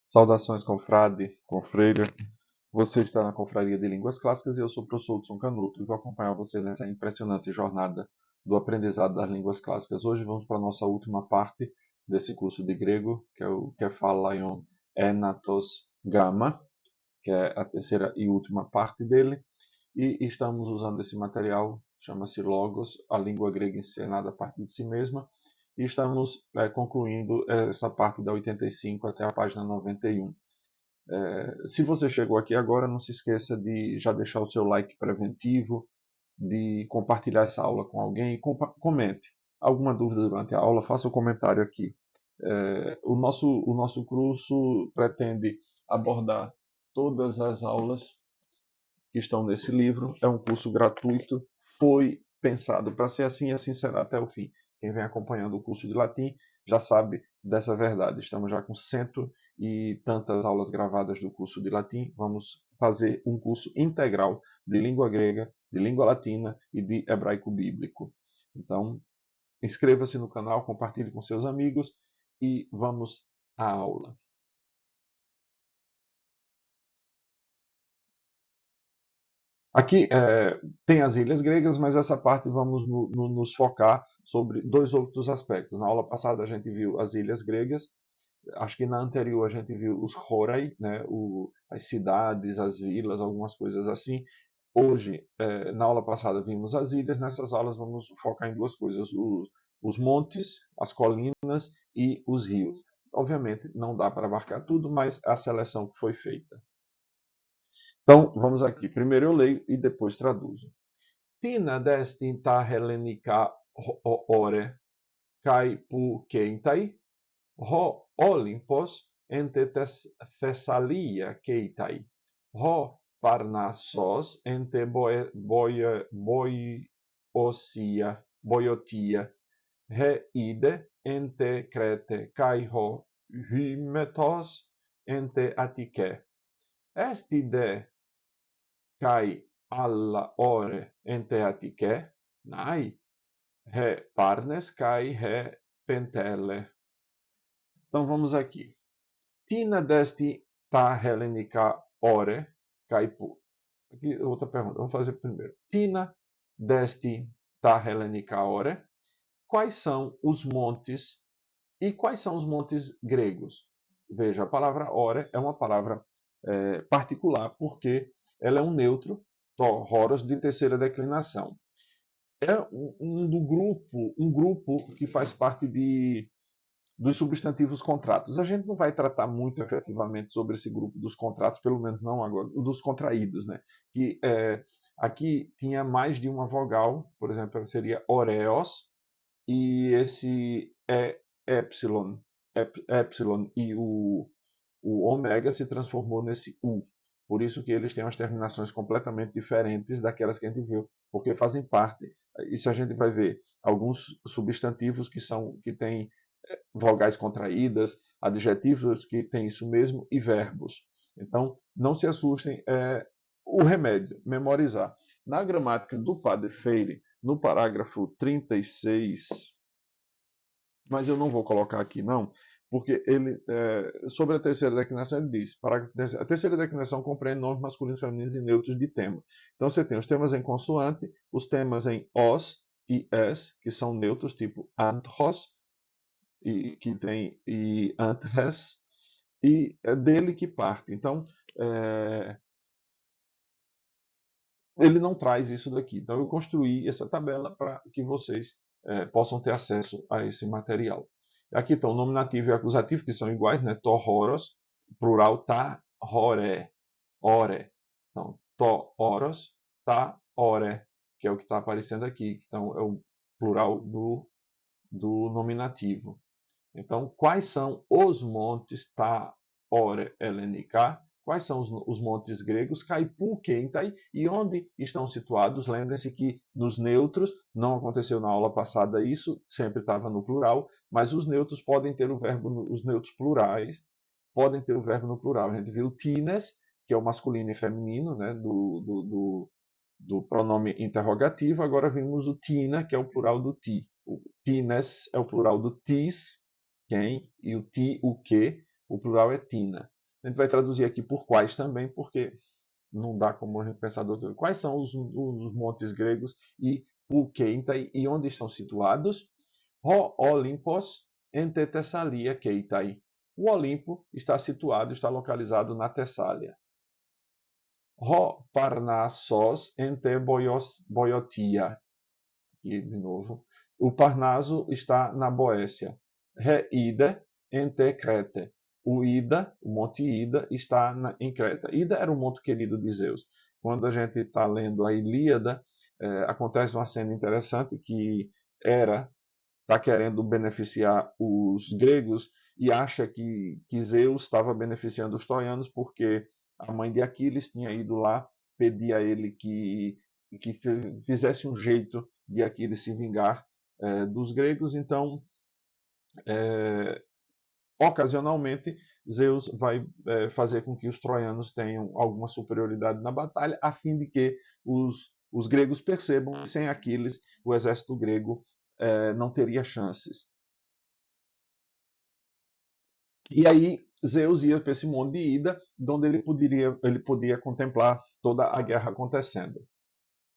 Saudações, confrade, confreira. Você está na Confraria de Línguas Clássicas e eu sou o professor Hudson Canuto e vou acompanhar você nessa impressionante jornada do aprendizado das línguas clássicas. Hoje vamos para a nossa última parte desse curso de grego, que é o Kefalaion Enatos Gamma, que é a terceira e última parte dele. E estamos usando esse material, chama-se Logos, a língua grega ensinada a partir de si mesma. E estamos concluindo essa parte da 85 até a página 91. Se você chegou aqui agora, não se esqueça de já deixar o seu like preventivo, de compartilhar essa aula com alguém e comente. Alguma dúvida durante a aula, faça o comentário aqui. O nosso curso pretende abordar todas as aulas que estão nesse livro. É um curso gratuito, foi pensado para ser assim e assim será até o fim. Quem vem acompanhando o curso de latim já sabe dessa verdade. Estamos já com cento e tantas aulas gravadas do curso de latim. Vamos fazer um curso integral de língua grega, de língua latina e de hebraico bíblico. Então, inscreva-se no canal, compartilhe com seus amigos e vamos à aula. Aqui tem as ilhas gregas, mas essa parte vamos nos focar sobre dois outros aspectos. Na aula passada a gente viu as ilhas gregas, acho que na anterior a gente viu os horai, né, as cidades, as vilas, algumas coisas assim. Hoje, na aula passada vimos as ilhas, nessas aulas vamos focar em duas coisas, os montes, as colinas e os rios. Obviamente não dá para abarcar tudo, mas a seleção que foi feita. Então, vamos aqui. Primeiro eu leio e depois traduzo. Tina destinta Hellenica ore, kai pu keitai, ho Olympos ente Thessalia keitai, ho Parnassos ente Boiotia, he ide ente Crete, kai ho Hymetos ente Atike. Estide kai alla ore ente Atike, nai, he Parnes kai he Pentele. Então vamos aqui. Tina desti ta Hellenica ore caipu. Aqui outra pergunta. Vamos fazer primeiro. Tina desti ta Hellenica ore. Quais são os montes e quais são os montes gregos? Veja, a palavra ore é uma palavra particular porque ela é um neutro, horos de terceira declinação. É um grupo que faz parte dos substantivos contratos. A gente não vai tratar muito efetivamente sobre esse grupo dos contratos, pelo menos não agora, dos contraídos, né? Que aqui tinha mais de uma vogal, por exemplo, seria oreos, e esse é epsilon, epsilon e o ômega se transformou nesse U. Por isso que eles têm umas terminações completamente diferentes daquelas que a gente viu, porque fazem parte. Isso a gente vai ver alguns substantivos que têm vogais contraídas, adjetivos que têm isso mesmo e verbos. Então, não se assustem, o remédio, memorizar. Na gramática do Padre Freire, no parágrafo 36, mas eu não vou colocar aqui não, porque ele, sobre a terceira declinação, ele diz, a terceira declinação compreende nomes masculinos, femininos e neutros de tema. Então você tem os temas em consoante, os temas em os e es, que são neutros, tipo anthos, que tem e antes, e é dele que parte. Então, ele não traz isso daqui. Então, eu construí essa tabela para que vocês possam ter acesso a esse material. Aqui estão o nominativo e o acusativo, que são iguais, né? Tohoros, plural tá hore, ore. Então, to horos, tá ore, que é o que está aparecendo aqui. Então, é o plural do nominativo. Então, quais são os montes Ta, Ore, Helenica? Quais são os montes gregos? Caipu, Kentai. E onde estão situados? Lembrem-se que nos neutros, não aconteceu na aula passada isso, sempre estava no plural, mas os neutros podem ter o verbo, os neutros plurais, podem ter o verbo no plural. A gente viu tines, que é o masculino e feminino, né, do pronome interrogativo. Agora vimos o tina, que é o plural do ti. O tines é o plural do tis, quem, e o ti, o que, o plural é tina. A gente vai traduzir aqui por quais também, porque não dá como a gente pensar do outro. Quais são os montes gregos e por quê e onde estão situados? Ho Olympos ente Tessalia keitai. O Olimpo está situado, está localizado na Tessália. Ho Parnassos ente Boiotia. Aqui de novo. O Parnaso está na Boécia. Re Ida ente Crete. O Ida, o Monte Ida, está em Creta. Ida era um monte querido de Zeus. Quando a gente está lendo a Ilíada, acontece uma cena interessante que Hera está querendo beneficiar os gregos e acha que Zeus estava beneficiando os troianos porque a mãe de Aquiles tinha ido lá pedir a ele que fizesse um jeito de Aquiles se vingar dos gregos. Então, ocasionalmente, Zeus vai fazer com que os troianos tenham alguma superioridade na batalha, a fim de que os gregos percebam que sem Aquiles o exército grego não teria chances. E aí Zeus ia para esse monte de Ida, onde ele podia contemplar toda a guerra acontecendo.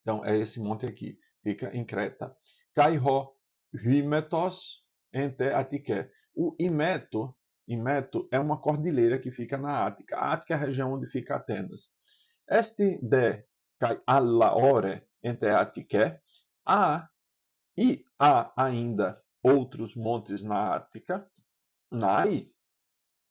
Então é esse monte aqui, fica em Creta. Kaiho Hymetos ente Atike. O Imeto é uma cordilheira que fica na Ática. A Ática é a região onde fica Atenas. Este de Kai Allaore ente Atike. Há ainda outros montes na Ática. Nai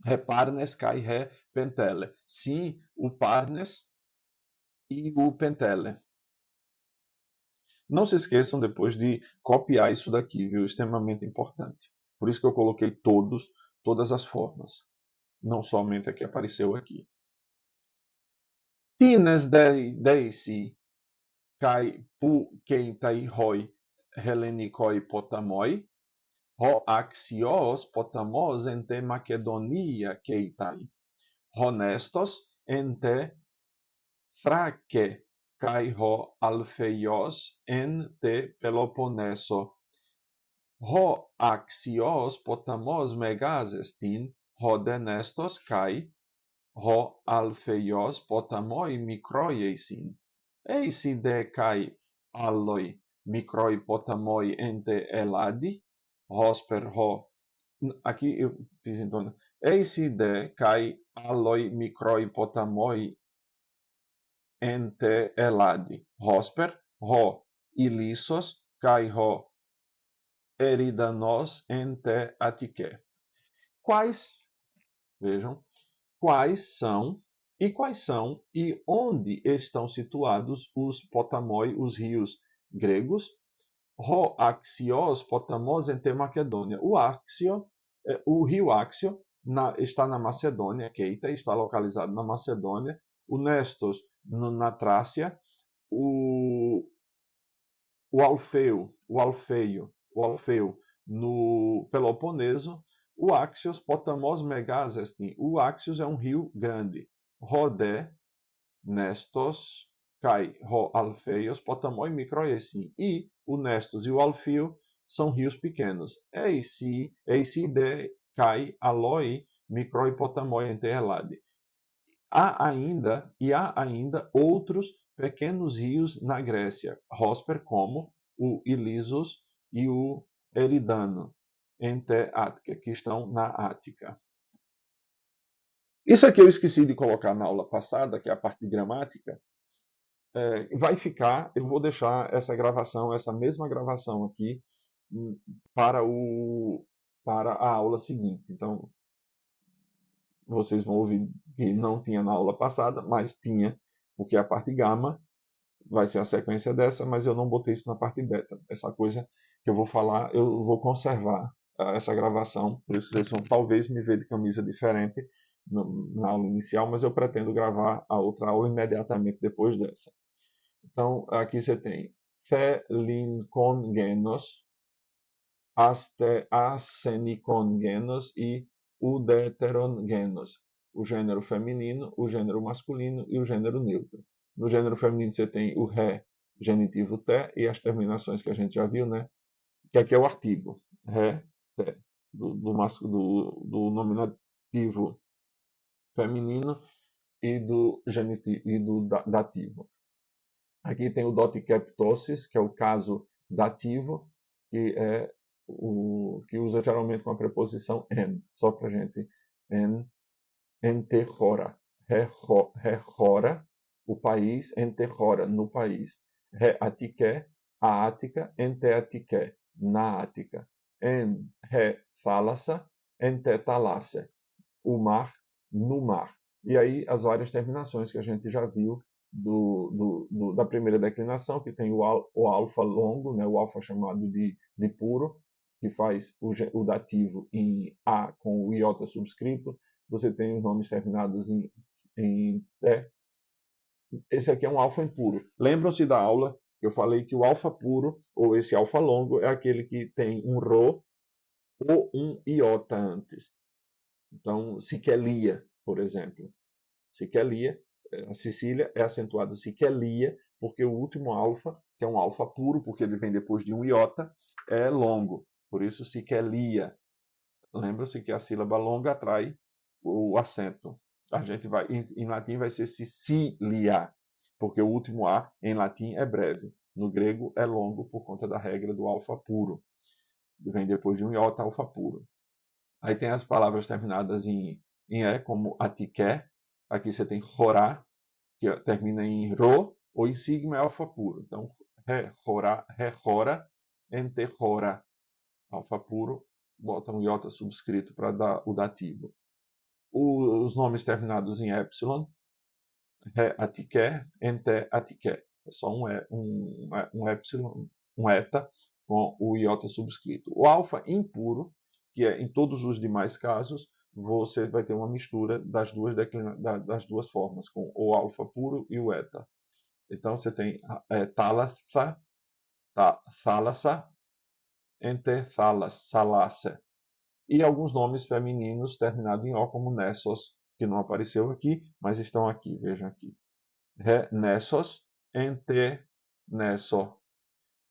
Reparnes kai re Pentele. Sim, o Parnes e o Pentele. Não se esqueçam depois de copiar isso daqui, viu? Extremamente importante. Por isso que eu coloquei todas as formas. Não somente a que apareceu aqui. Tines deisi kai pu keitai hoi helenikoi potamoi. Ho axios potamos ente Macedonia keitai. Honestos ente Thrace kai ho Alpheios en te Peloponneso. Ho axios potamos megas estin, ho denestos kai ho Alpheios potamoi microiesin. Eisi de kai alloi microi potamoi ente eladi, hosper ho. Aqui eu fiz então. Eisi de kai alloi microi potamoi ente eladi, hosper, ho ilissos, kai ho eridanos ente atike. Quais, vejam, quais são e onde estão situados os potamoi, os rios gregos? Ho axios potamos ente Macedônia. O rio Axio está na Macedônia, Keita está localizado na Macedônia. O Nestos na Trácia, o, o Alfeu no Peloponeso, o Axios Potamos Megasestin. O Axios é um rio grande. Rodé, Nestos, Kai, Ro, Alfeios, Potamoi, Microiesin. E o Nestos e o Alfio são rios pequenos. Eisi de Kai, Aloi, Microi, Potamoi, Enterrelade. Há ainda outros pequenos rios na Grécia, Rosper, como o Ilisos e o Eridano, entre Ática, que estão na Ática. Isso aqui eu esqueci de colocar na aula passada, que é a parte de gramática. Vai ficar, eu vou deixar essa gravação, essa mesma gravação aqui, para, para a aula seguinte. Então, vocês vão ouvir que não tinha na aula passada, mas tinha, porque a parte gama vai ser a sequência dessa, mas eu não botei isso na parte beta. Essa coisa que eu vou falar, eu vou conservar essa gravação, por isso vocês vão talvez me ver de camisa diferente na aula inicial, mas eu pretendo gravar a outra aula imediatamente depois dessa. Então, aqui você tem Thelincongenos, Acenicongenos e Udeterongenos. O gênero feminino, o gênero masculino e o gênero neutro. No gênero feminino você tem o ré, genitivo té e as terminações que a gente já viu, né? Que aqui é o artigo. Ré, té. Do nominativo feminino e do genitivo e do dativo. Aqui tem o dotikeptosis, que é o caso dativo, que é o que usa geralmente com a preposição en, só para gente en, enterrora, rehora, o país, enterrora, no país, reatiké, a Ática, enteatiké, na Ática, en thalassa, entetalasse, o mar, no mar. E aí as várias terminações que a gente já viu da primeira declinação, que tem o alfa longo, né, o alfa chamado de puro, que faz o dativo em A com o iota subscrito. Você tem os nomes terminados em T. Esse aqui é um alfa impuro. Lembram-se da aula que eu falei que o alfa puro, ou esse alfa longo, é aquele que tem um rho ou um iota antes. Então, Siquelia, por exemplo. Siquelia, a Sicília é acentuada Siquelia, porque o último alfa, que é um alfa puro, porque ele vem depois de um iota, é longo. Por isso, Siquelia. Lembra-se que a sílaba longa atrai o acento. A gente vai, em latim vai ser Sicilia, porque o último A em latim é breve. No grego é longo por conta da regra do alfa puro. Vem depois de um iota, alfa puro. Aí tem as palavras terminadas em E, como atiké. Aqui você tem rorá, que termina em ro, ou em sigma é alfa puro. Então, rora, enterrora, alfa puro, bota um iota subscrito para dar o dativo. Os nomes terminados em epsilon, atiké, atiké. É só um epsilon, um eta, com o iota subscrito. O alfa impuro, que é em todos os demais casos, você vai ter uma mistura das duas formas, com o alfa puro e o eta. Então você tem thalassa, thalassa, entethalassa, e alguns nomes femininos terminados em O, como Nessos, que não apareceu aqui, mas estão aqui, vejam aqui. Nessos, Nesso.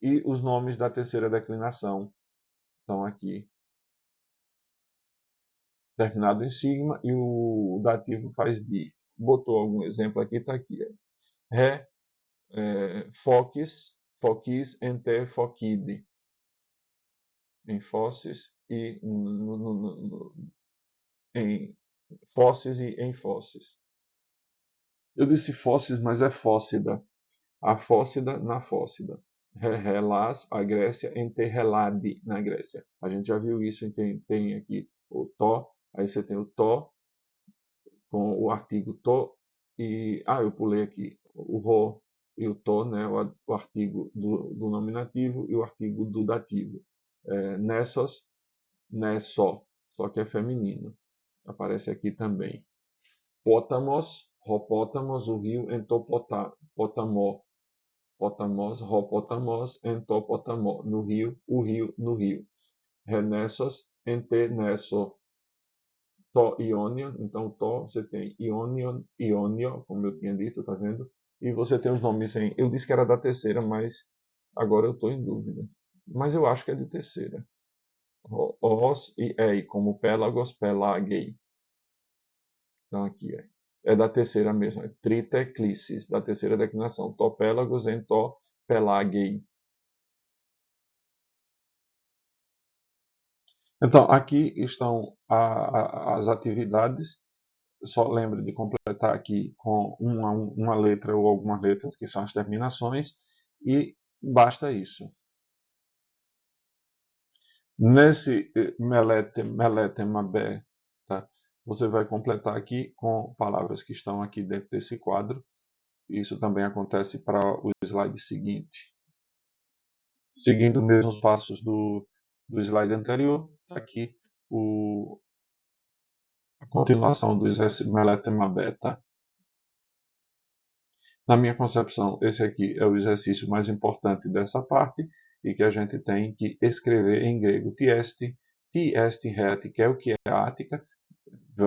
E os nomes da terceira declinação estão aqui, terminado em sigma, e o dativo faz di. Botou algum exemplo aqui, está aqui. Focis, focis, focide. Em fósseis e em fósseis e em fósseis. Eu disse fósseis, mas é fócida. A fócida na fócida. Relas, a Grécia, enterrelade na Grécia. A gente já viu isso, tem aqui o tó, aí você tem o tó com o artigo tó e... eu pulei aqui o ro e o tó, né, o artigo do nominativo e o artigo do dativo. Nessos, nesso, só que é feminino. Aparece aqui também. Pótamos, ropótamos, o rio Entopótamo. Potamos, ropótamos, Entopótamo, no rio, o rio, no rio. Renessos, entenesso. Tó, Iônia, então Tó, você tem Iônion, Iônio, como eu tinha dito, tá vendo? E você tem os nomes em... Eu disse que era da terceira, mas agora eu estou em dúvida. Mas eu acho que é de terceira. Os e ei, como Pélagos, Pelagei. Então aqui é da terceira mesmo, é Triteclisis, da terceira declinação. Topélagos em Pelagei. Então, aqui estão as atividades. Só lembre de completar aqui com uma letra ou algumas letras, que são as terminações, e basta isso. Nesse melete mabé, tá? Você vai completar aqui com palavras que estão aqui dentro desse quadro. Isso também acontece para o slide seguinte. Seguindo os mesmos passos do slide anterior, aqui a continuação do exercício Meletema Beta. Na minha concepção, esse aqui é o exercício mais importante dessa parte e que a gente tem que escrever em grego. Tieste reati, que é o que é a ática.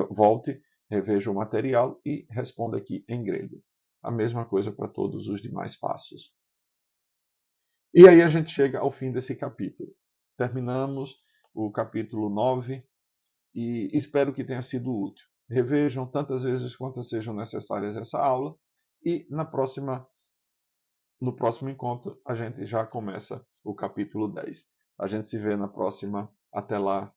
Volte, reveja o material e responda aqui em grego. A mesma coisa para todos os demais passos. E aí a gente chega ao fim desse capítulo. Terminamos o capítulo 9 e espero que tenha sido útil. revejam tantas vezes quantas sejam necessárias essa aula e no próximo encontro a gente já começa o capítulo 10. A gente se vê na próxima. Até lá.